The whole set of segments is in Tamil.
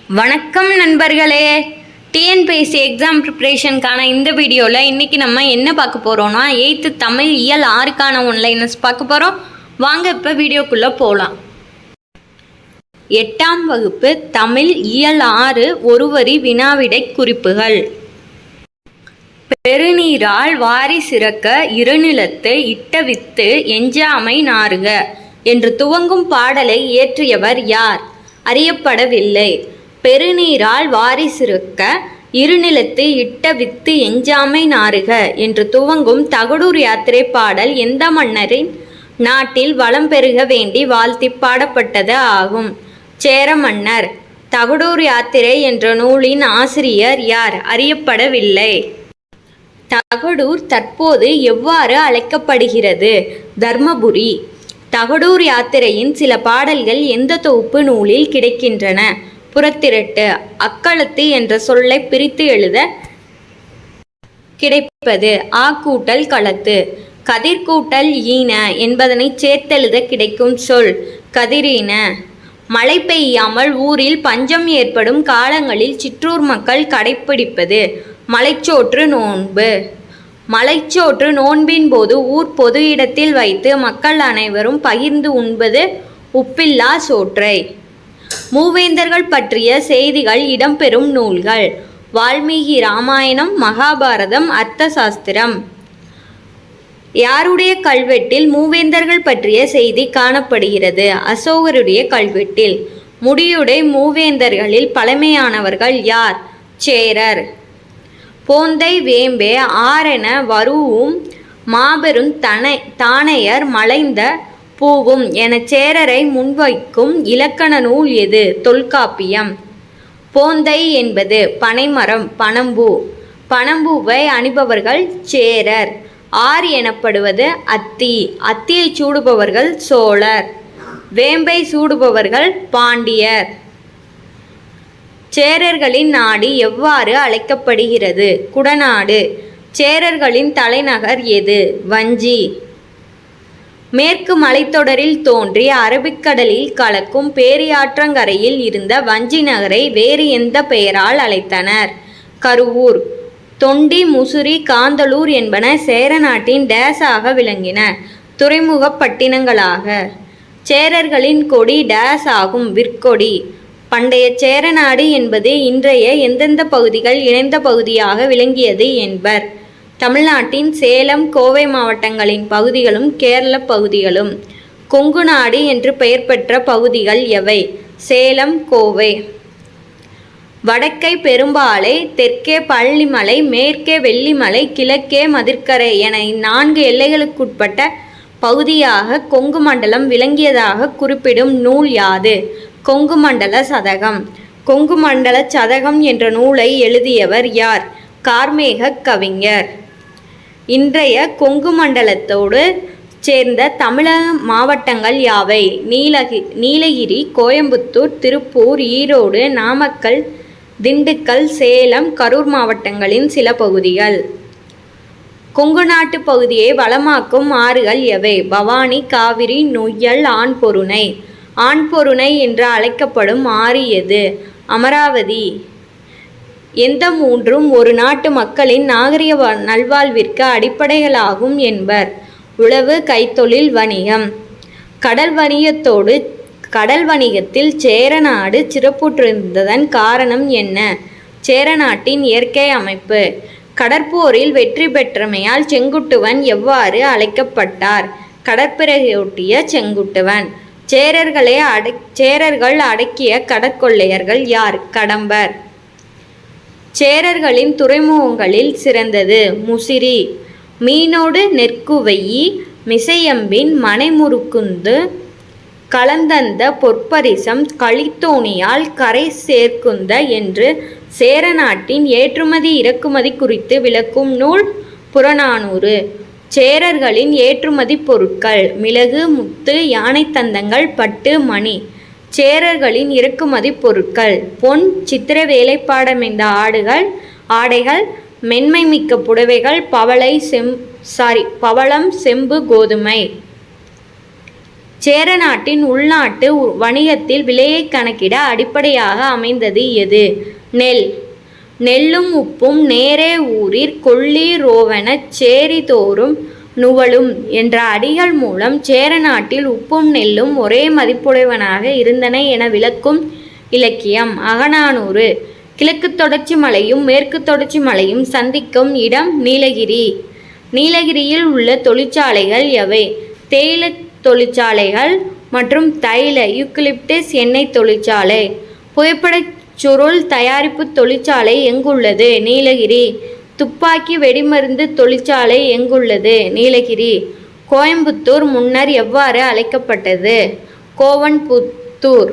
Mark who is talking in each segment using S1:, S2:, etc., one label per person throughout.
S1: வணக்கம் நண்பர்களே. டிஎன்பிஎஸ்சி எக்ஸாம் ப்ரிப்ரேஷனுக்கான இந்த வீடியோவில் இன்றைக்கி நம்ம என்ன பார்க்க போகிறோன்னா 8th தமிழ் இயல் 6க்கான ஒன்லைனர்ஸ் பார்க்க போகிறோம். வாங்க இப்போ வீடியோக்குள்ளே போகலாம். 8ஆம் வகுப்பு தமிழ் இயல் 6 ஒரு வரி வினாவிடை குறிப்புகள். பெருநீரால் வாரி சிறக்க இருநிலத்து இட்ட வித்து எஞ்சாமை நாறுக என்று துவங்கும் பாடலை இயற்றியவர் யார்? அறியப்படவில்லை. பெருநீரால் வாரி சிறக்க இருநிலத்து இட்ட வித்து எஞ்சாமை நாறுக என்று துவங்கும் தகடூர் யாத்திரை பாடல் எந்த மன்னரின் நாட்டில் வளம் பெருக வேண்டி வாழ்த்தி பாடப்பட்டது ஆகும்? சேர மன்னர். தகடூர் யாத்திரை என்ற நூலின் ஆசிரியர் யார்? அறியப்படவில்லை. தகடூர் தற்போது எவ்வாறு அழைக்கப்படுகிறது? தர்மபுரி. தகடூர் யாத்திரையின் சில பாடல்கள் எந்த தொகுப்பு நூலில் கிடைக்கின்றன? புறத்திரட்டு. அக்களத்து என்ற சொல்லை பிரித்து எழுத கிடைப்பது ஆ கூட்டல் களத்து. கதிர் கூட்டல் ஈன என்பதனை சேர்த்தெழுத கிடைக்கும் சொல் கதிரீன. மழை பெய்யாமல் ஊரில் பஞ்சம் ஏற்படும் காலங்களில் சிற்றூர் மக்கள் கடைப்பிடிப்பது மலைச்சோற்று நோன்பு. மலைச்சோற்று நோன்பின் போது ஊர் பொது இடத்தில் வைத்து மக்கள் அனைவரும் பகிர்ந்து உண்பது உப்பில்லா சோற்றை. மூவேந்தர்கள் பற்றிய செய்திகள் இடம்பெறும் நூல்கள்: வால்மீகி ராமாயணம், மகாபாரதம், அர்த்த சாஸ்திரம். யாருடைய கல்வெட்டில் மூவேந்தர்கள் பற்றிய செய்தி காணப்படுகிறது? அசோகருடைய கல்வெட்டில். முடியுடை மூவேந்தர்களில் பழமையானவர்கள் யார்? சேரர். போந்தை வேம்பே ஆரென வரூஉம் மாபெரும் தானையர் மலைந்த பூவும் என சேரரை முன்வைக்கும் இலக்கண நூல் எது? தொல்காப்பியம். போந்தை என்பது பனைமரம், பனம்பூ. பனம்பூவை அணிபவர்கள் சேரர். ஆர் எனப்படுவது அத்தி. அத்தியை சூடுபவர்கள் சோழர். வேம்பை சூடுபவர்கள் பாண்டியர். சேரர்களின் நாடு எவ்வாறு அழைக்கப்படுகிறது? குடநாடு. சேரர்களின் தலைநகர் எது? வஞ்சி. மேற்கு மலைத்தொடரில் தோன்றி அரபிக்கடலில் கலக்கும் பேரியாற்றங்கரையில் இருந்த வஞ்சி நகரை வேறு எந்த பெயரால் அழைத்தனர்? கருவூர். தொண்டி, முசிறி, காந்தளூர் என்பன சேர நாட்டின் டேஸாக விளங்கின துறைமுகப் பட்டினங்களாக. சேரர்களின் கொடி டேஸ் ஆகும்? விற்கொடி. பண்டைய சேரநாடு என்பது இன்றைய எந்தெந்த பகுதிகள் இணைந்த பகுதியாக விளங்கியது என்பர்? தமிழ்நாட்டின் சேலம், கோவை மாவட்டங்களின் பகுதிகளும் கேரள பகுதிகளும். கொங்கு நாடு என்று பெயர் பெற்ற பகுதிகள் எவை? சேலம், கோவை. வடக்கே பெரும்பாலை, தெற்கே பள்ளிமலை, மேற்கே வெள்ளிமலை, கிழக்கே மதிர்க்கரை என 4 எல்லைகளுக்குட்பட்ட பகுதியாக கொங்கு மண்டலம் விளங்கியதாக குறிப்பிடும் நூல் யாது? கொங்கு மண்டல சதகம். கொங்கு மண்டல சதகம் என்ற நூலை எழுதியவர் யார்? கார்மேக கவிஞர். இன்றைய கொங்கு மண்டலத்தோடு சேர்ந்த தமிழக மாவட்டங்கள் யாவை? நீலகிரி, கோயம்புத்தூர், திருப்பூர், ஈரோடு, நாமக்கல், திண்டுக்கல், சேலம், கரூர் மாவட்டங்களின் சில பகுதிகள். கொங்கு நாட்டு பகுதியை வளமாக்கும் ஆறுகள் எவை? பவானி, காவிரி, நொய்யல், ஆண்பொருணை. ஆண்பொருணை என்று அழைக்கப்படும் ஆறு எது? அமராவதி. எந்த மூன்றும் ஒரு நாட்டு மக்களின் நாகரிக நல்வாழ்விற்கு அடிப்படைகளாகும் என்பர்? உழவு, கைத்தொழில், வணிகம். கடல் வணிகத்தில் சேர நாடு சிறப்புற்றிருந்ததன் காரணம் என்ன? சேர நாட்டின் இயற்கை அமைப்பு. கடற்போரில் வெற்றி பெற்றமையால் செங்குட்டுவன் எவ்வாறு அழைக்கப்பட்டார்? கடற்பிறகையொட்டிய செங்குட்டுவன். சேரர்கள் அடக்கிய கடற்கொள்ளையர்கள் யார்? கடம்பர். சேரர்களின் துறைமுகங்களில் சிறந்தது முசிறி. மீனோடு நெற்குவையி மிசையம்பின் மனைமுறுக்குந்து கலந்தந்த பொற்பரிசம் களித்தோணியால் கரை சேர்க்குந்த என்று சேர நாட்டின் ஏற்றுமதி இறக்குமதி குறித்து விளக்கும் நூல் புறநானூறு. சேரர்களின் ஏற்றுமதி பொருட்கள்: மிளகு, முத்து, யானை தந்தங்கள், பட்டு, மணி. சேரர்களின் இறக்குமதி பொருட்கள்: பொன், சித்திர வேலைப்பாடமைந்த ஆடைகள், மென்மை மிக்க புடவைகள், பவளம், செம்பு, கோதுமை. சேர நாட்டின் உள்நாட்டு வணிகத்தில் விலையை கணக்கிட அடிப்படையாக அமைந்தது எது? நெல். நெல்லும் உப்பும் நேரே ஊரிற் கொள்ளி ரோவெனச் சேரி தோறும் நுவலும் என்ற அடிகள் மூலம் சேர நாட்டில் உப்பும் நெல்லும் ஒரே மதிப்புடையவனாக இருந்தன என விளக்கும் இலக்கியம் அகநானூறு. கிழக்கு தொடர்ச்சி மலையும் மேற்கு தொடர்ச்சி மலையும் சந்திக்கும் இடம் நீலகிரி. நீலகிரியில் உள்ள தொழிற்சாலைகள் எவை? தேயிலை தொழிற்சாலைகள் மற்றும் தைல யூக்கலிப்டஸ் எண்ணெய் தொழிற்சாலை. புகைப்படச் சுருள் தயாரிப்பு தொழிற்சாலை எங்குள்ளது? நீலகிரி. துப்பாக்கி வெடிமருந்து தொழிற்சாலை எங்குள்ளது? நீலகிரி. கோயம்புத்தூர் முன்னர் எவ்வாறு அழைக்கப்பட்டது? கோவன்புத்தூர்.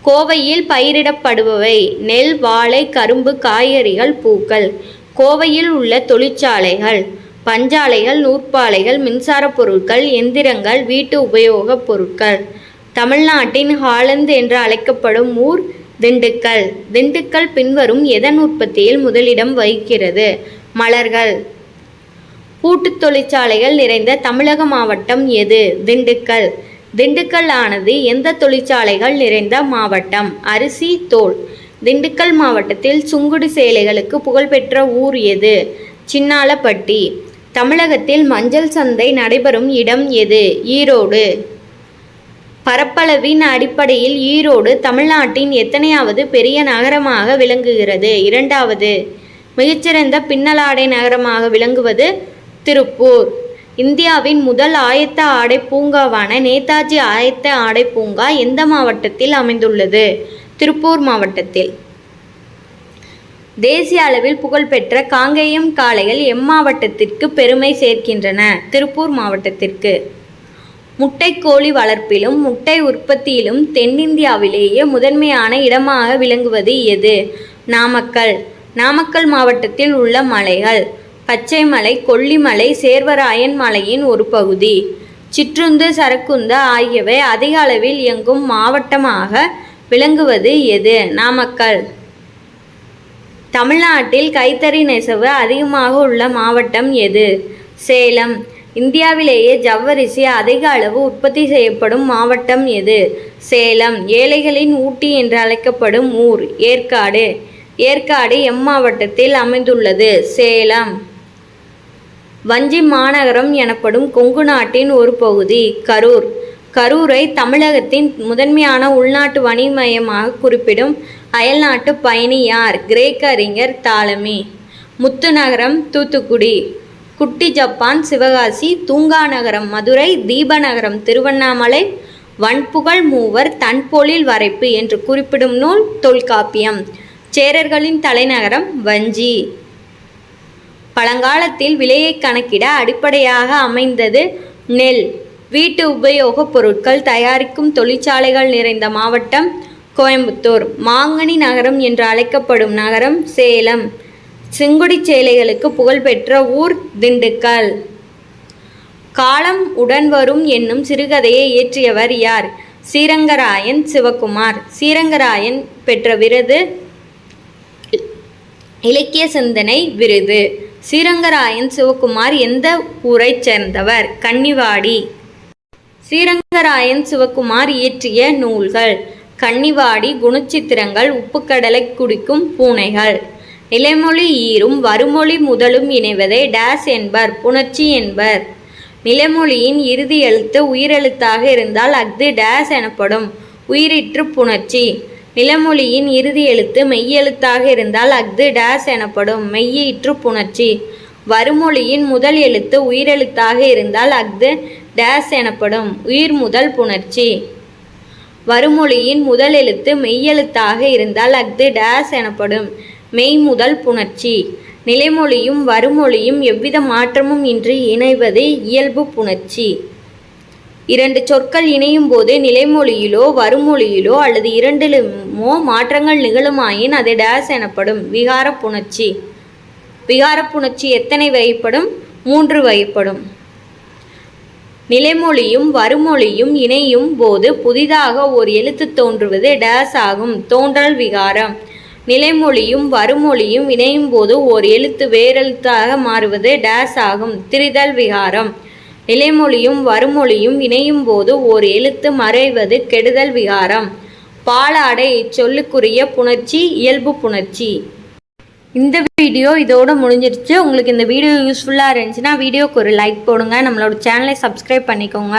S1: கோவையில் பயிரிடப்படுபவை நெல், வாழை, கரும்பு, காய்கறிகள், பூக்கள். கோவையில் உள்ள தொழிற்சாலைகள் பஞ்சாலைகள், நூற்பாலைகள், மின்சார பொருட்கள், எந்திரங்கள், வீட்டு உபயோகப் பொருட்கள். தமிழ்நாட்டின் ஹாலந்து என்று அழைக்கப்படும் ஊர் திண்டுக்கல். திண்டுக்கல் பின்வரும் எதன் உற்பத்தியில் முதலிடம் வகிக்கிறது? மலர்கள். பூட்டுத் தொழிற்சாலைகள் நிறைந்த தமிழக மாவட்டம் எது? திண்டுக்கல். திண்டுக்கல் ஆனது எந்த தொழிற்சாலைகள் நிறைந்த மாவட்டம்? அரிசி, தோல். திண்டுக்கல் மாவட்டத்தில் சுங்குடி சேலைகளுக்கு புகழ்பெற்ற ஊர் எது? சின்னாளப்பட்டி. தமிழகத்தில் மஞ்சள் சந்தை நடைபெறும் இடம் எது? ஈரோடு. பரப்பளவின் அடிப்படையில் ஈரோடு தமிழ்நாட்டின் எத்தனையாவது பெரிய நகரமாக விளங்குகிறது? இரண்டாவது. மிகச்சிறந்த பின்னலாடை நகரமாக விளங்குவது? திருப்பூர். இந்தியாவின் முதல் ஆயத்த ஆடை பூங்காவான நேதாஜி ஆயத்த ஆடை பூங்கா எந்த மாவட்டத்தில் அமைந்துள்ளது? திருப்பூர் மாவட்டத்தில். தேசிய அளவில் புகழ்பெற்ற காங்கேயம் காளைகள் எம்மாவட்டத்திற்கு பெருமை சேர்க்கின்றன? திருப்பூர் மாவட்டத்திற்கு. முட்டைக்கோழி வளர்ப்பிலும் முட்டை உற்பத்தியிலும் தென்னிந்தியாவிலேயே முதன்மையான இடமாக விளங்குவது எது? நாமக்கல். நாமக்கல் மாவட்டத்தில் உள்ள மலைகள் பச்சைமலை, கொல்லிமலை, சேர்வராயன் மலையின் ஒரு பகுதி. சிற்றுந்து, சரக்குந்து ஆகியவை அதிக அளவில் இயங்கும் மாவட்டமாக விளங்குவது எது? நாமக்கல். தமிழ்நாட்டில் கைத்தறி நெசவு அதிகமாக உள்ள மாவட்டம் எது? சேலம். இந்தியாவிலேயே ஜவ்வரிசி அதிக அளவு உற்பத்தி செய்யப்படும் மாவட்டம் எது? சேலம். ஏழைகளின் ஊட்டி என்று அழைக்கப்படும் ஊர்? ஏற்காடு. ஏற்காடு எம்மாவட்டத்தில் அமைந்துள்ளது? சேலம். வஞ்சி மாநகரம் எனப்படும் கொங்கு நாட்டின் ஒரு பகுதி? கரூர். கரூரை தமிழகத்தின் முதன்மையான உள்நாட்டு வணிக மையமாக குறிப்பிடும் அயல்நாட்டு பயணி யார்? கிரேக்க அறிஞர் தாலமி. முத்து நகரம் தூத்துக்குடி. குட்டி ஜப்பான் சிவகாசி. தூங்கா நகரம் மதுரை. தீபநகரம் திருவண்ணாமலை. வன்புகழ் மூவர் தன்பொழில் வரைப்பு என்று குறிப்பிடும் நூல் தொல்காப்பியம். சேரர்களின் தலைநகரம் வஞ்சி. பழங்காலத்தில் விலையை கணக்கிட அடிப்படையாக அமைந்தது நெல். வீட்டு உபயோகப் பொருட்கள் தயாரிக்கும் தொழிற்சாலைகள் நிறைந்த மாவட்டம் கோயம்புத்தூர். மாங்கனி நகரம் என்று அழைக்கப்படும் நகரம் சேலம். செங்குடி சேலைகளுக்கு புகழ்பெற்ற ஊர் திண்டுக்கல். காலம் உடன் வரும் என்னும் சிறுகதையை இயற்றியவர் யார்? ஸ்ரீரங்கராயன் சிவகுமார். ஸ்ரீரங்கராயன் பெற்ற விருது இலக்கிய சிந்தனை விருது. ஸ்ரீரங்கராயன் சிவகுமார் எந்த ஊரைச் சேர்ந்தவர்? கன்னிவாடி. ஸ்ரீரங்கராயன் சிவகுமார் இயற்றிய நூல்கள் கன்னிவாடி, குணச்சித்திரங்கள், உப்புக்கடலை குடிக்கும் பூனைகள். நிலைமொழி ஈரும் வருமொழி முதலும் இணைவதை டேஸ் என்பர்? புணர்ச்சி என்பர். நிலைமொழியின் இறுதி எழுத்து உயிரெழுத்தாக இருந்தால் அஃது டேஸ் எனப்படும்? உயிரிற்று புணர்ச்சி. நிலைமொழியின் இறுதி எழுத்து மெய்யெழுத்தாக இருந்தால் அஃது டேஸ் எனப்படும்? மெய்யீற்று புணர்ச்சி. வருமொழியின் முதல் எழுத்து உயிரெழுத்தாக இருந்தால் அஃது டேஸ் எனப்படும்? உயிர் முதல் புணர்ச்சி. வருமொழியின் முதல் எழுத்து மெய்யெழுத்தாக இருந்தால் அஃது டேஸ் எனப்படும்? மெய் முதல் புணர்ச்சி. நிலைமொழியும் வருமொழியும் எவ்வித மாற்றமும் இன்றி இணைவது இயல்பு புணர்ச்சி. இரண்டு சொற்கள் இணையும் போது நிலைமொழியிலோ வருமொழியிலோ அல்லது இரண்டிலுமோ மாற்றங்கள் நிகழுமாயின் அது டேஸ் எனப்படும்? விகார புணர்ச்சி. விகார புணர்ச்சி எத்தனை வகைப்படும்? 3 வகைப்படும். நிலைமொழியும் வருமொழியும் இணையும் போது புதிதாக ஒரு எழுத்து தோன்றுவது டேஸ் ஆகும்? தோன்றல் விகாரம். நிலைமொழியும் வருமொழியும் இணையும் போது ஓர் எழுத்து வேறெழுத்தாக மாறுவது டேஸ் ஆகும்? திரிதல் விகாரம். இலைமொழியும் வருமொழியும் இணையும் போது ஓர் எழுத்து மறைவது கெடுதல் விகாரம். பாலாடை இச்சொல்லுக்குரிய புணர்ச்சி இயல்பு புணர்ச்சி. இந்த வீடியோ இதோட முடிஞ்சிருச்சு. உங்களுக்கு இந்த வீடியோ யூஸ்ஃபுல்லாக இருந்துச்சுன்னா வீடியோக்கு ஒரு லைக் போடுங்க. நம்மளோட சேனலை சப்ஸ்கிரைப் பண்ணிக்கோங்க.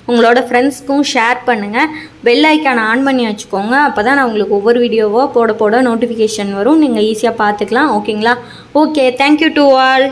S1: உங்களோட ஃப்ரெண்ட்ஸ்க்கும் ஷேர் பண்ணுங்கள். பெல் ஐக்கானை ஆன் பண்ணி வச்சுக்கோங்க. அப்போ தான் நான் உங்களுக்கு ஒவ்வொரு வீடியோவோ போட நோட்டிஃபிகேஷன் வரும். நீங்கள் ஈஸியாக பார்த்துக்கலாம். ஓகேங்களா? Okay, thank you to all.